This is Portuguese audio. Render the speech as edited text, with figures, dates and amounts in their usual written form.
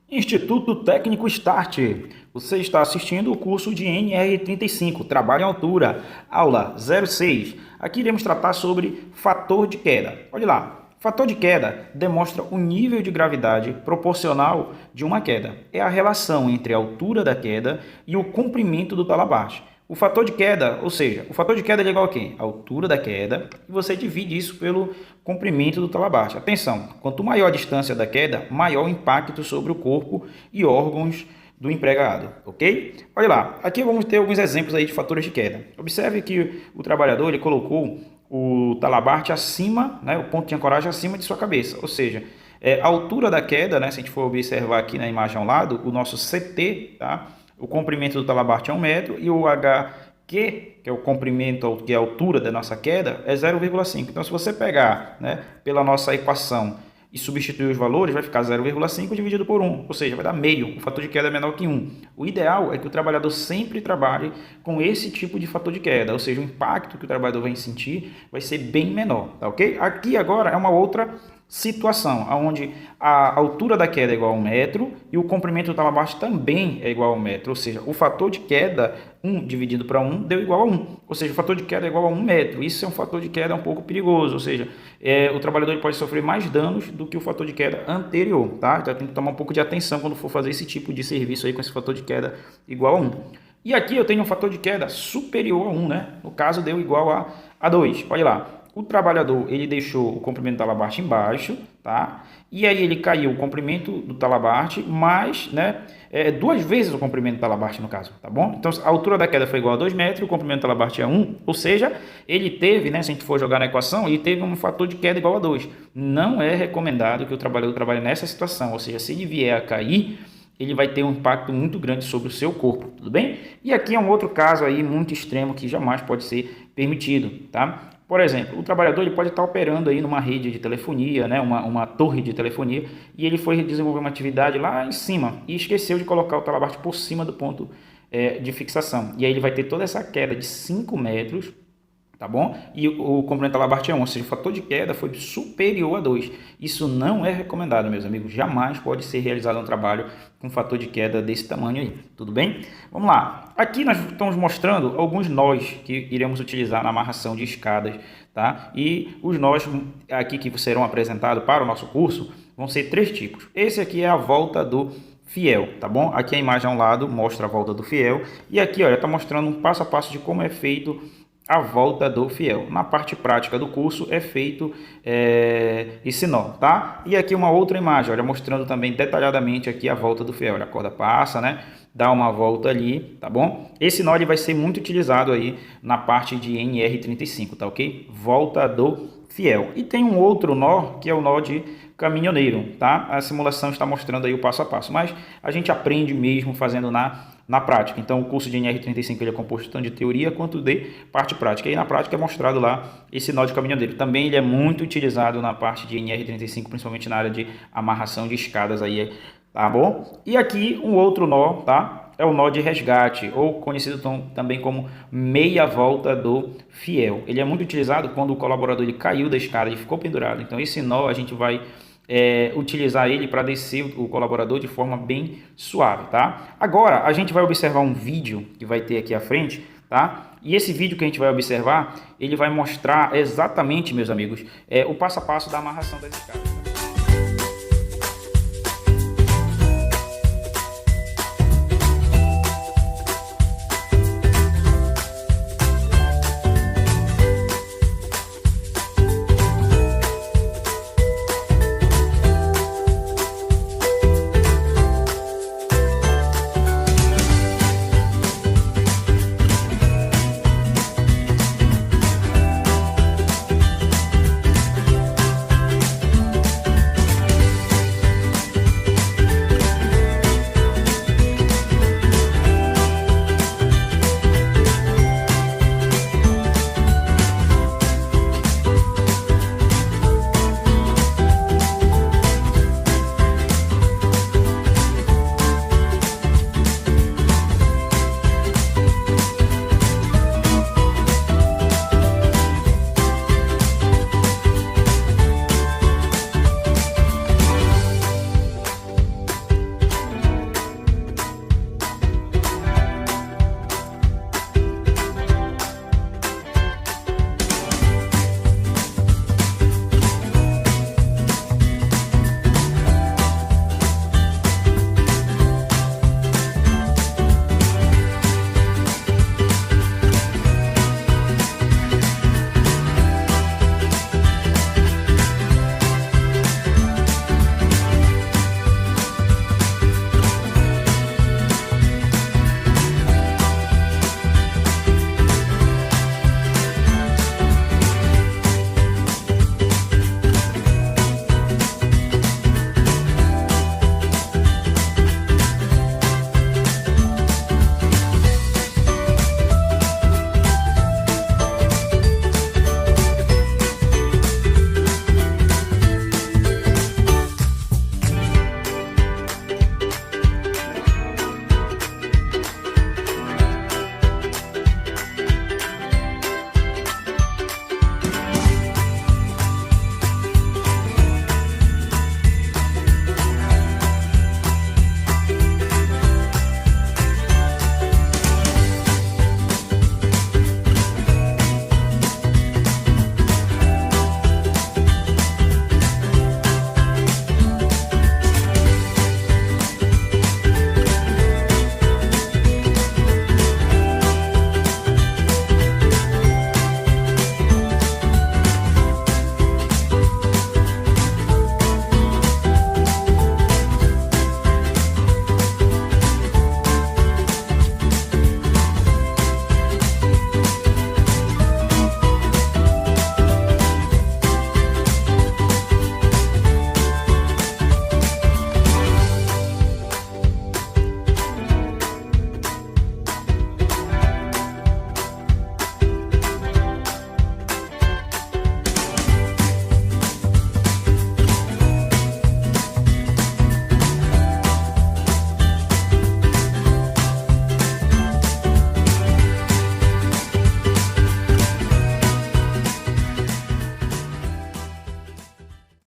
Instituto Técnico Start. Você está assistindo o curso de NR35, Trabalho em Altura, aula 06. Aqui iremos tratar sobre fator de queda. Olha lá, fator de queda demonstra o nível de gravidade proporcional de uma queda. É a relação entre a altura da queda e o comprimento do talabarte. O fator de queda, ou seja, o fator de queda é igual a quê? A altura da queda, e você divide isso pelo comprimento do talabarte. Atenção, quanto maior a distância da queda, maior o impacto sobre o corpo e órgãos do empregado, ok? Olha lá, aqui vamos ter alguns exemplos aí de fatores de queda. Observe que o trabalhador ele colocou o talabarte acima, né, o ponto de ancoragem acima de sua cabeça, ou seja, a altura da queda, né, se a gente for observar aqui na imagem ao lado, o nosso CT, tá? O comprimento do talabarte é 1 metro e o HQ, que é o comprimento, que é a altura da nossa queda, é 0,5. Então, se você pegar, né, pela nossa equação e substituir os valores, vai ficar 0,5 dividido por 1, ou seja, vai dar meio. O fator de queda é menor que 1. O ideal é que o trabalhador sempre trabalhe com esse tipo de fator de queda, ou seja, o impacto que o trabalhador vai sentir vai ser bem menor, tá ok? Aqui agora é uma outra situação, onde a altura da queda é igual a 1 metro e o comprimento do talabarte também é igual a 1 metro, ou seja, o fator de queda 1 dividido para 1 deu igual a 1, ou seja, o fator de queda é igual a 1 metro. Isso é um fator de queda um pouco perigoso, ou seja, o trabalhador pode sofrer mais danos do que o fator de queda anterior, tá? Então tem que tomar um pouco de atenção quando for fazer esse tipo de serviço aí com esse fator de queda igual a 1. E aqui eu tenho um fator de queda superior a 1, né? No caso deu igual a 2, olha lá. O trabalhador ele deixou o comprimento do talabarte embaixo, tá? E aí ele caiu o comprimento do talabarte mais, né, 2 vezes o comprimento do talabarte no caso, tá bom? Então a altura da queda foi igual a 2 metros, o comprimento do talabarte é 1, ou seja, ele teve, né, se a gente for jogar na equação, ele teve um fator de queda igual a 2. Não é recomendado que o trabalhador trabalhe nessa situação, ou seja, se ele vier a cair, ele vai ter um impacto muito grande sobre o seu corpo, tudo bem? E aqui é um outro caso aí muito extremo que jamais pode ser permitido, tá? Por exemplo, o trabalhador ele pode estar operando aí numa rede de telefonia, né, uma torre de telefonia, e ele foi desenvolver uma atividade lá em cima e esqueceu de colocar o talabarte por cima do ponto de fixação. E aí ele vai ter toda essa queda de 5 metros, tá bom? E o comprimento da talabarte é 1, ou seja, o fator de queda foi superior a 2. Isso não é recomendado, meus amigos. Jamais pode ser realizado um trabalho com fator de queda desse tamanho aí, tudo bem? Vamos lá. Aqui nós estamos mostrando alguns nós que iremos utilizar na amarração de escadas, tá? E os nós aqui que serão apresentados para o nosso curso vão ser 3 tipos. Esse aqui é a volta do fiel, tá bom? Aqui a imagem ao lado mostra a volta do fiel e aqui, olha, está mostrando um passo a passo de como é feito a volta do fiel. Na parte prática do curso é feito esse nó, tá? E aqui uma outra imagem, olha, mostrando também detalhadamente aqui a volta do fiel. Olha, a corda passa, né? Dá uma volta ali, tá bom? Esse nó ele vai ser muito utilizado aí na parte de NR35, tá ok? Volta do fiel. E tem um outro nó, que é o nó de caminhoneiro, tá? A simulação está mostrando aí o passo a passo, mas a gente aprende mesmo fazendo na prática. Então, o curso de NR35 ele é composto tanto de teoria quanto de parte prática. E na prática é mostrado lá esse nó de caminhoneiro. Também ele é muito utilizado na parte de NR35, principalmente na área de amarração de escadas aí, tá bom? E aqui um outro nó, tá? É o nó de resgate, ou conhecido também como meia volta do fiel. Ele é muito utilizado quando o colaborador ele caiu da escada e ficou pendurado. Então, esse nó a gente vai utilizar ele para descer o colaborador de forma bem suave, tá? Agora a gente vai observar um vídeo que vai ter aqui à frente, tá? E esse vídeo que a gente vai observar, ele vai mostrar exatamente, meus amigos, o passo a passo da amarração das escadas.